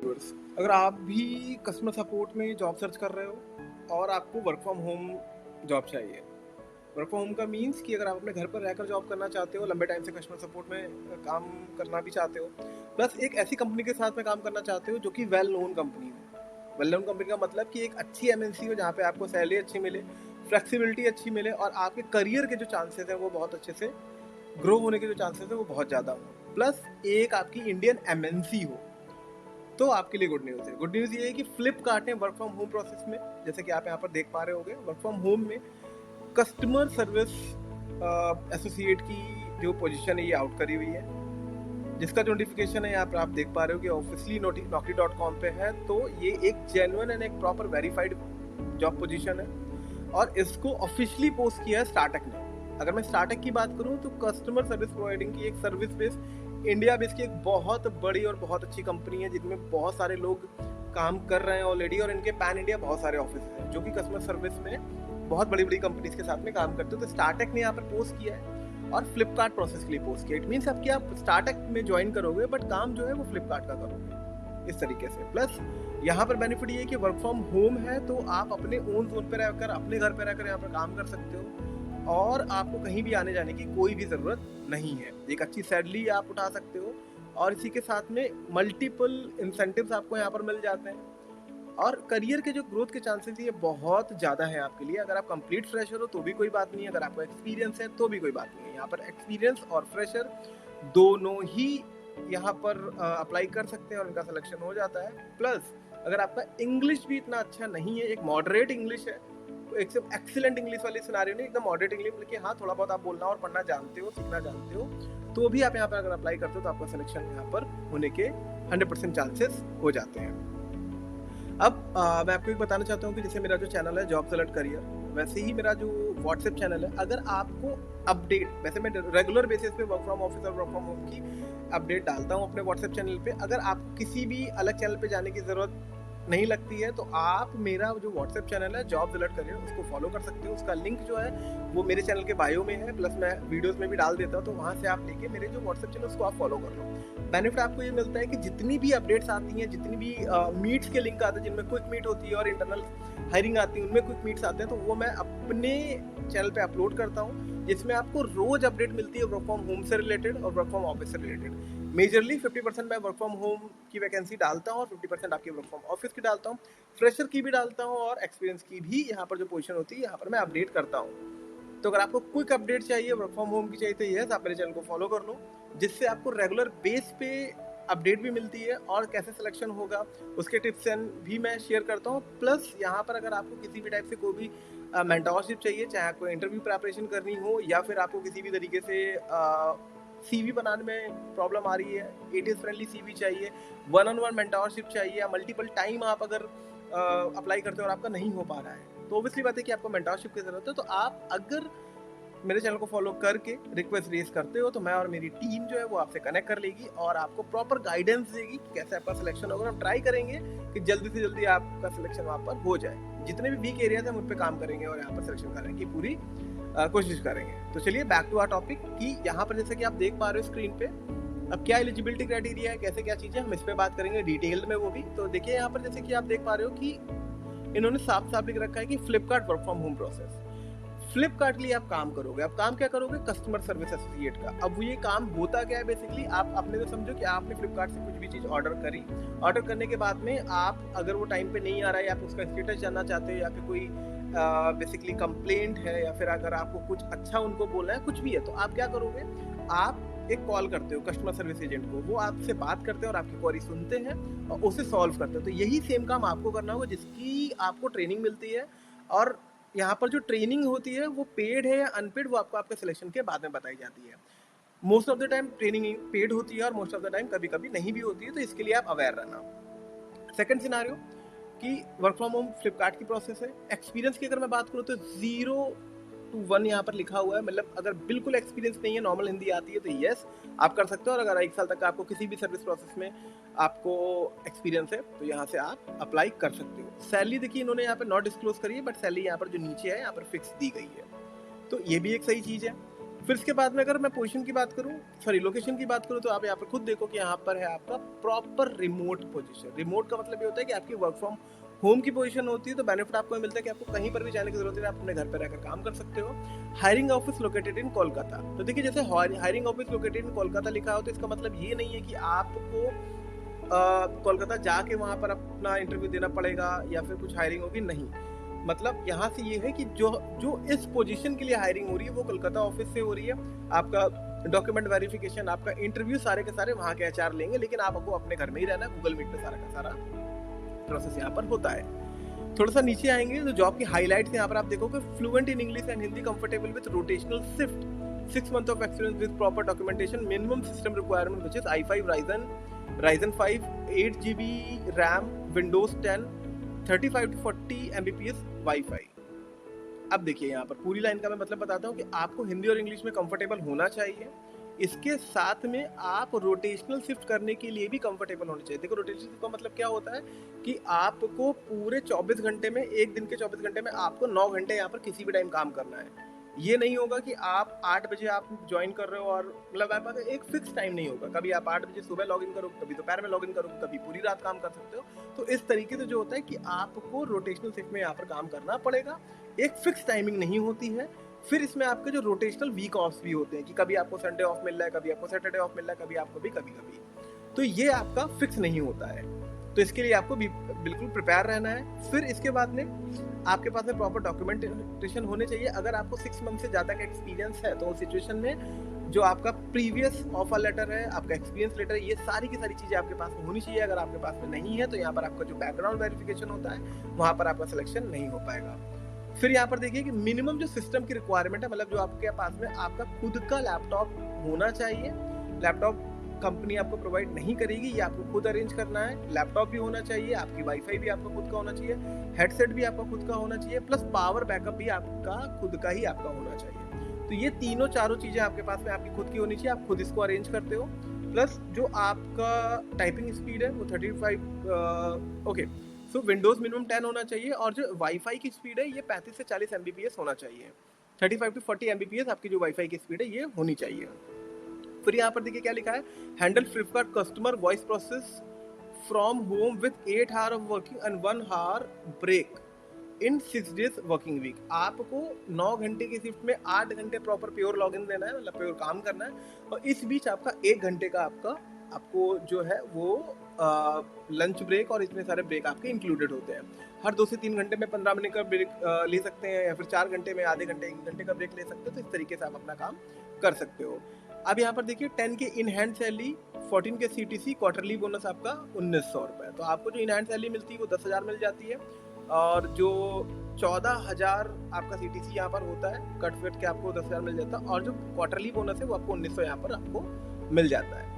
Viewers, अगर आप भी कस्टमर सपोर्ट में जॉब सर्च कर रहे हो और आपको वर्क फ्रॉम होम जॉब चाहिए। वर्क फ्रॉम होम का मीन्स कि अगर आप अपने घर पर रहकर जॉब करना चाहते हो, लंबे टाइम से कस्टमर सपोर्ट में काम करना भी चाहते हो, प्लस एक ऐसी कंपनी के साथ में काम करना चाहते हो जो कि वेल नोन कंपनी हो। वेल नोन कंपनी का मतलब कि एक अच्छी एमएनसी हो जहाँ पे आपको सैलरी अच्छी मिले, फ्लेक्सिबिलिटी अच्छी मिले और आपके करियर के जो चांसेस हैं वो बहुत अच्छे से ग्रो होने के जो चांसेस हैं वो बहुत ज़्यादा हो, प्लस एक आपकी इंडियन एमएनसी हो, तो आपके लिए गुड न्यूज़ है। गुड न्यूज़ ये है कि फ्लिपकार्ट ने वर्क फ्रॉम होम प्रोसेस में, जैसे कि आप यहाँ पर देख पा रहे होंगे, वर्क फ्रॉम होम में कस्टमर सर्विस एसोसिएट की जो पोजीशन है ये आउट करी हुई है, जिसका जो नोटिफिकेशन है यहाँ पर आप देख पा रहे हो कि ऑफिशियली naukri.com पे है। तो ये एक जेन्युइन एंड एक प्रॉपर वेरीफाइड जॉब पोजीशन है और इसको ऑफिशियली पोस्ट किया है स्टार्टअप ने। अगर मैं स्टार्टअप की बात करूँ तो कस्टमर सर्विस प्रोवाइडिंग की एक सर्विस बेस्ड इंडिया बेस्ड की एक बहुत बड़ी और बहुत अच्छी कंपनी है, जिनमें बहुत सारे लोग काम कर रहे हैं ऑलरेडी और इनके पैन इंडिया बहुत सारे ऑफिस हैं जो कि कस्टमर सर्विस में बहुत बड़ी बड़ी कंपनीज के साथ में काम करते हो। तो स्टार्टअप ने यहाँ पर पोस्ट किया है और फ्लिपकार्ट प्रोसेस के लिए पोस्ट किया। इट मीन्स अब कि आप स्टार्टअप में ज्वाइन करोगे बट काम जो है वो फ्लिपकार्ट का करोगे इस तरीके से। प्लस यहाँ पर बेनिफिट ये है कि वर्क फ्रॉम होम है तो आप अपने ओन जोन पर रहकर, अपने घर पर रहकर यहाँ पर काम कर सकते हो और आपको कहीं भी आने जाने की कोई भी ज़रूरत नहीं है। एक अच्छी सैलरी आप उठा सकते हो और इसी के साथ में मल्टीपल इंसेंटिव्स आपको यहाँ पर मिल जाते हैं और करियर के जो ग्रोथ के चांसेस ये बहुत ज़्यादा है आपके लिए। अगर आप कंप्लीट फ्रेशर हो तो भी कोई बात नहीं है, अगर आपको एक्सपीरियंस है तो भी कोई बात नहीं है। यहाँ पर एक्सपीरियंस और फ्रेशर दोनों ही यहाँ पर अप्लाई कर सकते हैं और इनका सिलेक्शन हो जाता है। प्लस अगर आपका इंग्लिश भी इतना अच्छा नहीं है, एक मॉडरेट इंग्लिश है, तो एक सिर्फ एक्सीलेंट इंग्लिश वाली सिनारियो नहीं, एकदम मॉडरेट इंग्लिश, बल्कि हाँ थोड़ा बहुत आप बोलना और पढ़ना जानते हो, सीखना जानते हो, तो भी आप यहाँ पर अगर अप्लाई करते हो तो आपका सिलेक्शन यहाँ पर होने के 100% चांसेस हो जाते हैं। अब मैं आपको एक बताना चाहता हूँ कि जैसे मेरा जो चैनल है जॉब सेलेक्ट करियर, वैसे ही मेरा जो व्हाट्सएप चैनल है, अगर आपको अपडेट, वैसे मैं रेगुलर बेसिस पे वर्क फ्रॉम ऑफिस और वर्क फ्रॉम होम की अपडेट डालता हूँ अपने व्हाट्सएप चैनल पे। अगर आपको किसी भी अलग चैनल पे जाने की ज़रूरत नहीं लगती है तो आप मेरा जो व्हाट्सएप चैनल है जॉब सेलेक्ट करियर उसको फॉलो कर सकते हो। उसका लिंक जो है वो मेरे चैनल के बायो में है, प्लस मैं वीडियोस में भी डाल देता हूँ, तो वहाँ से आप लेके मेरे जो व्हाट्सएप चैनल उसको आप फॉलो कर लो। बेनिफिट आपको ये मिलता है कि जितनी भी अपडेट्स आती हैं, जितनी भी मीट्स के लिंक आते हैं, जिनमें क्विक मीट होती है और इंटरनल हायरिंग आती है, उनमें क्विक मीट्स आते हैं, तो वो मैं अपने चैनल पे अपलोड करता हूँ, जिसमें आपको रोज अपडेट मिलती है वर्क फ्रॉम होम से रिलेटेड और वर्क फ्रॉम ऑफिस से रिलेटेड। मेजरली 50% मैं वर्क फ्रॉम होम की वैकेंसी डालता हूँ और 50% आपकी वर्क फ्रॉम ऑफिस की डालता हूँ, फ्रेशर की भी डालता हूँ और एक्सपीरियंस की भी यहाँ पर जो पोजीशन होती है यहाँ पर मैं अपडेट करता हूँ। तो अगर आपको क्विक अपडेट चाहिए, वर्क फ्रॉम होम की चाहिए, तो यस आप मेरे चैनल को फॉलो कर लो, जिससे आपको रेगुलर बेस पे अपडेट भी मिलती है और कैसे सिलेक्शन होगा उसके टिप्स एंड भी मैं शेयर करता हूँ। प्लस यहाँ पर अगर आपको किसी भी टाइप से कोई भी मेंटरशिप चाहिए, चाहे आपको इंटरव्यू प्रिपरेशन करनी हो या फिर आपको किसी भी तरीके से सीवी बनाने में प्रॉब्लम आ रही है, इट इज़ फ्रेंडली सीवी चाहिए, वन ऑन वन मेंटरशिप चाहिए, या मल्टीपल टाइम आप अगर अप्लाई करते हो और आपका नहीं हो पा रहा है, तो ऑब्वियसली बात है कि आपको मेंटरशिप की ज़रूरत है। तो आप अगर मेरे चैनल को फॉलो करके रिक्वेस्ट रेज करते हो तो मैं और मेरी टीम जो है वो आपसे कनेक्ट कर लेगी और आपको प्रॉपर गाइडेंस देगी कि कैसे आपका सिलेक्शन होगा। हम ट्राई करेंगे कि जल्दी से जल्दी आपका सिलेक्शन वहाँ पर हो जाए। जितने भी वीक एरियाज हैं हम उन पर काम करेंगे और यहाँ पर सिलेक्शन करने की पूरी कोशिश करेंगे। तो चलिए बैक टू आवर टॉपिक कि यहाँ पर जैसे कि आप देख पा रहे हो स्क्रीन पे, अब क्या एलिजिबिलिटी क्राइटेरिया है, कैसे क्या चीज़ें, हम इस पर बात करेंगे डिटेल में वो भी। तो देखिए यहाँ पर जैसे कि आप देख पा रहे हो कि इन्होंने साफ साफ लिख रखा है कि Flipkart work from home process. Flipkart के लिए आप काम करोगे, आप काम क्या करोगे, कस्टमर सर्विस एसोसिएट का। अब ये काम होता क्या है बेसिकली, आप अपने तो समझो कि आपने फ्लिपकार्ट से कुछ भी चीज़ ऑर्डर करी, ऑर्डर करने के बाद में आप अगर वो टाइम पे नहीं आ रहा है, आप उसका स्टेटस जानना चाहते हो या फिर कोई बेसिकली कंप्लेंट है या फिर अगर आपको कुछ अच्छा उनको बोलना है, कुछ भी है, तो आप क्या करोगे, आप एक कॉल करते हो कस्टमर सर्विस एजेंट को, वो आपसे बात करते हैं और आपकी क्वेरी सुनते हैं और उसे सॉल्व करते हैं। तो यही सेम काम आपको करना होगा, जिसकी आपको ट्रेनिंग मिलती है और यहाँ पर जो ट्रेनिंग होती है वो पेड है या अनपेड, वो आपको आपके सिलेक्शन के बाद में बताई जाती है। Most of the time training paid होती है और मोस्ट ऑफ द टाइम कभी कभी नहीं भी होती है, तो इसके लिए आप अवेयर रहना। सेकंड सिनारियो कि वर्क फ्रॉम होम फ्लिपकार्ट की प्रोसेस है। एक्सपीरियंस की अगर मैं बात करूँ तो 0 to 1 यहाँ पर लिखा हुआ है, मतलब अगर बिल्कुल एक्सपीरियंस नहीं है, नॉर्मल हिंदी आती है, तो यस आप कर सकते हो। और अगर 1 साल तक आपको किसी भी सर्विस प्रोसेस में आपको एक्सपीरियंस है तो यहाँ से आप अप्लाई कर सकते हो। सैलरी देखिए इन्होंने यहाँ पर नॉट डिस्क्लोज करी है, बट सैलरी यहाँ पर जो नीचे है यहाँ पर फिक्स दी गई है, तो ये भी एक सही चीज़ है। फिर इसके बाद में अगर मैं पोजीशन की बात करूँ, सॉरी लोकेशन की बात करूँ, तो आप यहाँ पर खुद देखो कि यहाँ पर है आपका प्रॉपर रिमोट पोजीशन। रिमोट का मतलब ये होता है कि आपकी वर्क फ्रॉम होम की पोजीशन होती है, तो बेनिफिट आपको मिलता है कि आपको कहीं पर भी जाने की जरूरत नहीं, आप अपने घर पर रहकर काम कर सकते हो। Hiring office located in Kolkata, तो देखिए जैसे hiring office located in Kolkata लिखा हो, तो इसका मतलब ये नहीं है कि आपको कोलकाता जाके वहाँ पर अपना इंटरव्यू देना पड़ेगा या फिर कुछ हायरिंग होगी, नहीं। मतलब यहाँ से ये है कि जो इस पोजीशन के लिए हायरिंग हो रही है वो कोलकाता ऑफिस से हो रही है। आपका डॉक्यूमेंट वेरिफिकेशन, आपका इंटरव्यू सारे के सारे वहाँ के एचआर लेंगे, लेकिन आपको अपने घर में ही रहना है। गूगल मीट पे सारा का सारा प्रोसेस यहाँ पर होता है। थोड़ा सा नीचे आएंगे तो जॉब की हाईलाइट्स यहाँ पर आप देखोगे, fluent in English and Hindi, comfortable with rotational shift, 6 months of experience with proper documentation, minimum system requirement which is i5 Ryzen 5, 8 GB RAM, Windows 10, 35 to 40 Mbps Wi-Fi। अब देखिए यहाँ पर पूरी लाइन का मैं मतलब बताता हूँ कि आपको हिंदी और इंग्लिश में कंफर्टेबल होना चाहिए। इसके साथ में आप रोटेशनल शिफ्ट करने के लिए भी कंफर्टेबल होने चाहिए। देखो रोटेशनल शिफ्ट का मतलब क्या होता है कि आपको पूरे 24 घंटे में, एक दिन के 24 घंटे में आपको 9 घंटे यहाँ पर किसी भी टाइम काम करना है। ये नहीं होगा कि आप 8 बजे आप ज्वाइन कर रहे हो और मतलब आपका एक फिक्स टाइम नहीं होगा, कभी आप 8 बजे सुबह लॉगिन करो, कभी दोपहर में लॉगिन करो, कभी पूरी रात काम कर सकते हो। तो इस तरीके से जो होता है कि आपको रोटेशनल शिफ्ट में यहाँ पर काम करना पड़ेगा, एक फिक्स टाइमिंग नहीं होती है। फिर इसमें आपके जो रोटेशनल वीक ऑफ्स भी होते हैं कि कभी आपको संडे ऑफ मिल रहा है, कभी आपको सैटरडे ऑफ मिल रहा है, कभी आपको भी कभी कभी, तो ये आपका फिक्स नहीं होता है। तो इसके लिए आपको बिल्कुल प्रिपेयर रहना है। फिर इसके बाद में आपके पास में प्रॉपर डॉक्यूमेंटेशन होने चाहिए। अगर आपको 6 मंथ से ज़्यादा का एक्सपीरियंस है तो उस सिचुएशन में जो आपका प्रीवियस ऑफर लेटर है, आपका एक्सपीरियंस लेटर है, ये सारी की सारी चीज़ें आपके पास में होनी चाहिए। अगर आपके पास में नहीं है तो यहाँ पर आपका जो बैकग्राउंड वेरिफिकेशन होता है वहाँ पर आपका सिलेक्शन नहीं हो पाएगा। फिर यहाँ पर देखिए कि मिनिमम जो सिस्टम की रिक्वायरमेंट है, मतलब जो आपके पास में आपका खुद का लैपटॉप होना चाहिए। लैपटॉप कंपनी आपको प्रोवाइड नहीं करेगी, ये आपको खुद अरेंज करना है। लैपटॉप भी होना चाहिए, आपकी वाईफाई भी आपका खुद का होना चाहिए, हेडसेट भी आपका खुद का होना चाहिए, प्लस पावर बैकअप भी आपका खुद का ही आपका होना चाहिए। तो ये तीनों चारों चीज़ें आपके पास में आपकी खुद की होनी चाहिए, आप खुद इसको अरेंज करते हो। प्लस जो आपका टाइपिंग स्पीड है वो 35 ओके, सो विंडोज़ मिनिमम 10 होना चाहिए, और जो वाईफाई की स्पीड है ये 35 से 40 Mbps होना चाहिए। 35 to 40 Mbps आपकी जो वाईफाई की स्पीड है ये होनी चाहिए। फिर यहाँ पर देखिए क्या लिखा है, handle Flipkart customer voice process from home with 8 hours off working and 1 hour break in 6 days working week. आपको 9 घंटे की शिफ्ट में 8 घंटे प्रॉपर प्योर लॉगिन देना है, मतलब प्योर काम करना है, और इस बीच आपका 1 घंटे का आपको जो है वो लंच ब्रेक और इतने सारे ब्रेक आपके इंक्लूडेड होते हैं। हर 2 से 3 घंटे में 15 मिनट का ब्रेक ले सकते हैं, या फिर 4 घंटे में आधे घंटे 1 घंटे का ब्रेक ले सकते हो। तो इस तरीके से आप अपना काम कर सकते हो। अब यहाँ पर देखिए 10 के इन हैंड सैलरी, 14 के CTC, क्वार्टरली बोनस आपका 1900 रुपये। तो आपको जो इन हैंड सैलरी मिलती है वो 10,000 मिल जाती है, और जो 14,000 आपका CTC यहाँ पर होता है कट फिट के, आपको 10,000 मिल जाता है, और जो क्वार्टरली बोनस है वो आपको 1900 यहाँ पर आपको मिल जाता है।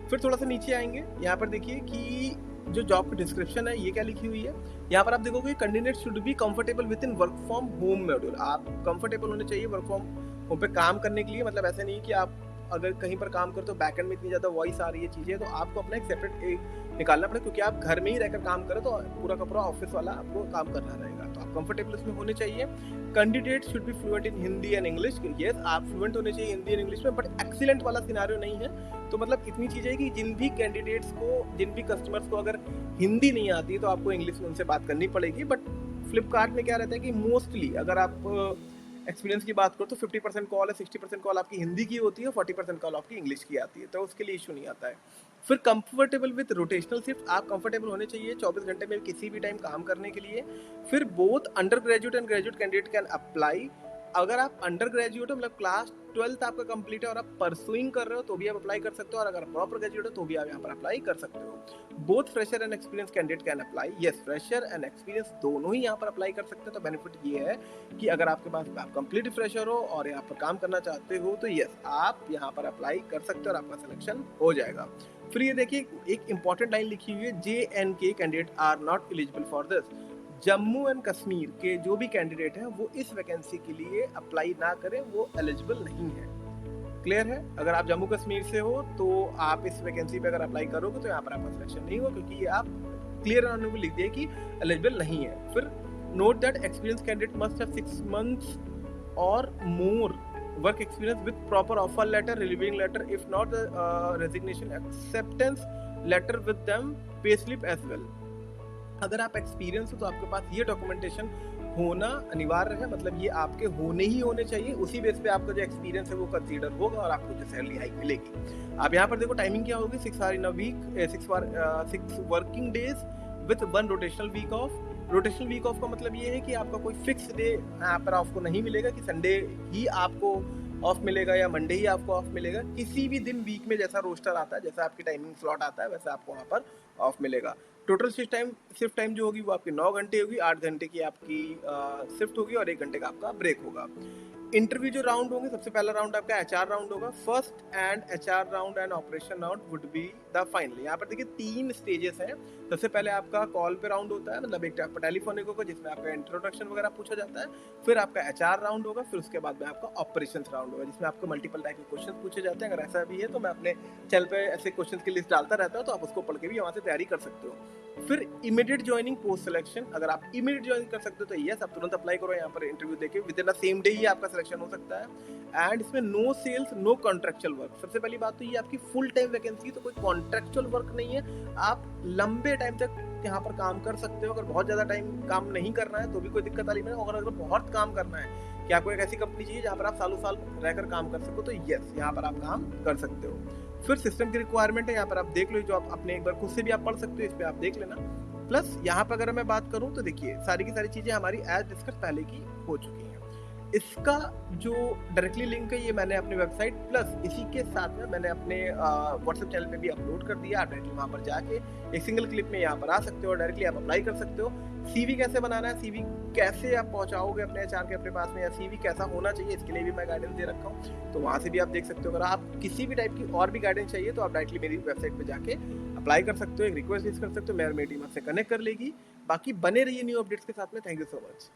फिर थोड़ा सा नीचे आएंगे, यहाँ पर देखिए कि जो जॉब की डिस्क्रिप्शन है ये क्या लिखी हुई है। यहाँ पर आप देखोगे candidate should be comfortable with in work from home module. आप कंफर्टेबल होने चाहिए वर्क फ्रॉम होम पे काम करने के लिए। मतलब ऐसे नहीं कि आप अगर कहीं पर काम करते हो बैकएंड में इतनी ज़्यादा वॉइस आ रही है चीज़ें, तो आपको अपना एक सेपरेट निकालना पड़ेगा, क्योंकि आप घर में ही रहकर काम करो तो पूरा का पूरा ऑफिस वाला आपको काम करना रहेगा। तो आप कंफर्टेबल उसमें होने चाहिए। Candidate should be fluent in Hindi and English. Yes, आप फ्लुएंट होने चाहिए हिंदी एंड इंग्लिश में, बट एक्सीलेंट वाला सिनारियो नहीं है। तो मतलब इतनी चीज़ है कि जिन भी कैंडिडेट्स को, जिन भी कस्टमर्स को अगर हिंदी नहीं आती है तो आपको इंग्लिश में उनसे बात करनी पड़ेगी। बट फ्लिपकार्ट में क्या रहता है कि मोस्टली अगर आप एक्सपीरियंस की बात करो तो 50% कॉल है, 60% कॉल आपकी हिंदी की होती है, 40% कॉल आपकी इंग्लिश की आती है, तो उसके लिए इशू नहीं आता है। फिर कंफर्टेबल विद रोटेशनल शिफ्ट, आप कंफर्टेबल होने चाहिए 24 घंटे में किसी भी टाइम काम करने के लिए। फिर both under graduate and graduate candidate can apply. अगर आप अंडर ग्रेजुएट हो, मतलब क्लास 12th आपका कंप्लीट है और आप परसुइंग कर रहे हो तो भी आप अप्लाई कर सकते हो, और अगर आप प्रॉपर ग्रेजुएट हो तो भी आप यहाँ पर अप्लाई कर सकते हो। Both fresher and experience candidate can apply. Yes, fresher and experience दोनों ही यहाँ पर अप्लाई कर सकते हैं। तो बेनिफिट ये है कि अगर आपके पास आप कंप्लीट फ्रेशर हो और यहाँ पर काम करना चाहते हो तो यस, आप यहाँ पर अप्लाई कर सकते हो और आपका सिलेक्शन हो जाएगा। फिर ये देखिए एक इंपॉर्टेंट लाइन लिखी हुई है, JNK candidate are not eligible for this. Jammu and Kashmir के जो भी कैंडिडेट हैं वो इस वैकेंसी के लिए अप्लाई ना करें, वो एलिजिबल नहीं है। क्लियर है? अगर आप जम्मू कश्मीर से हो तो आप इस वैकेंसी पे अगर अप्लाई करोगे तो यहाँ पर आपका सिलेक्शन नहीं होगा, क्योंकि ये आप क्लियर उन्होंने लिख दिया कि एलिजिबल नहीं है। फिर note that experience candidate must have 6 months और मोर work experience with proper offer letter, relieving letter, if not resignation acceptance letter with them, pay slip as well. अगर आप एक्सपीरियंस हो तो आपके पास ये डॉक्यूमेंटेशन होना अनिवार्य है, मतलब ये आपके होने ही होने चाहिए। उसी बेस पे आपका जो एक्सपीरियंस है वो कंसीडर होगा और आपको जो सैलरी हाइक मिलेगी। आप यहाँ पर देखो टाइमिंग क्या होगी, 6 hour in a week, 6 working days with 1 rotational week off. Rotational week off का मतलब ये है कि आपका कोई फिक्स डे यहाँ पर आपको नहीं मिलेगा कि संडे ही आपको ऑफ मिलेगा या मंडे ही आपको ऑफ मिलेगा। किसी भी दिन वीक में जैसा रोस्टर आता है, जैसा आपकी टाइमिंग स्लॉट आता है, वैसा आपको वहाँ पर ऑफ मिलेगा। टोटल शिफ्ट टाइम जो होगी वो आपकी 9 घंटे होगी, 8 घंटे की आपकी शिफ्ट होगी और 1 घंटे का आपका ब्रेक होगा। इंटरव्यू जो राउंड होंगे, सबसे पहला राउंड आपका एचआर राउंड होगा। First and HR round and operation round would be the final. यहाँ पर देखिए 3 स्टेजेस हैं। सबसे पहले आपका कॉल पे राउंड होता है, मतलब एक आपका टेलीफोनिक होगा जिसमें आपका इंट्रोडक्शन वगैरह पूछा जाता है। फिर आपका एचआर राउंड होगा, फिर उसके बाद में आपका ऑपरेशन राउंड होगा जिसमें आपको मल्टीपल टाइप के क्वेश्चन पूछे जाते हैं। अगर ऐसा भी है तो मैं अपने चैनल पे ऐसे क्वेश्चन की लिस्ट डालता रहता हूँ, तो आप उसको पढ़ के भी वहाँ से तैयारी कर सकते हो। फिर इमीडिएट ज्वाइनिंग पोस्ट सिलेक्शन, अगर आप इमीडिएट ज्वाइन कर सकते हो तो यस, आप तुरंत अप्लाई करो यहाँ पर इंटरव्यू देके, within the same day ही आपका सिलेक्शन हो सकता है। एंड इसमें no sales, no contractual work. सबसे पहली बात तो ये आपकी फुल टाइम वैकेंसी, तो कोई कॉन्ट्रेक्चुअल वर्क नहीं है। आप लंबे टाइम तक यहाँ पर काम कर सकते हो। अगर बहुत ज़्यादा टाइम काम नहीं करना है तो भी कोई दिक्कत वाली नहीं है। अगर बहुत काम करना है कि आपको एक ऐसी कंपनी चाहिए जहाँ पर आप सालों साल रहकर काम कर सको, तो यस, यहाँ पर आप काम कर सकते हो। फिर सिस्टम की रिक्वायरमेंट है, यहाँ पर आप देख लो, जो आप अपने एक बार खुद से भी आप पढ़ सकते हो, इस पर आप देख लेना। प्लस यहाँ पर अगर मैं बात करूँ तो देखिए सारी की सारी चीज़ें हमारी एज डिस्कस पहले की हो चुकी हैं। इसका जो डायरेक्टली लिंक है ये मैंने अपनी वेबसाइट प्लस इसी के साथ में मैंने अपने व्हाट्सएप चैनल पे भी अपलोड कर दिया। आप डायरेक्टली वहाँ पर जाके एक सिंगल क्लिक में यहाँ पर आ सकते हो और डायरेक्टली आप अप्लाई कर सकते हो। सीवी कैसे बनाना है, सीवी कैसे आप पहुँचाओगे अपने एचआर के अपने पास में, या सीवी कैसा होना चाहिए, इसके लिए भी मैं गाइडेंस दे रखा हूँ, तो वहाँ से भी आप देख सकते हो। अगर आप किसी भी टाइप की और भी गाइडेंस चाहिए तो आप डायरेक्टली मेरी वेबसाइट पर जाके अप्लाई कर सकते हो, एक रिक्वेस्ट भेज कर सकते हो, मेरी टीम आपसे कनेक्ट कर लेगी। बाकी बने रहिए न्यू अपडेट्स के साथ में। Thank you so much.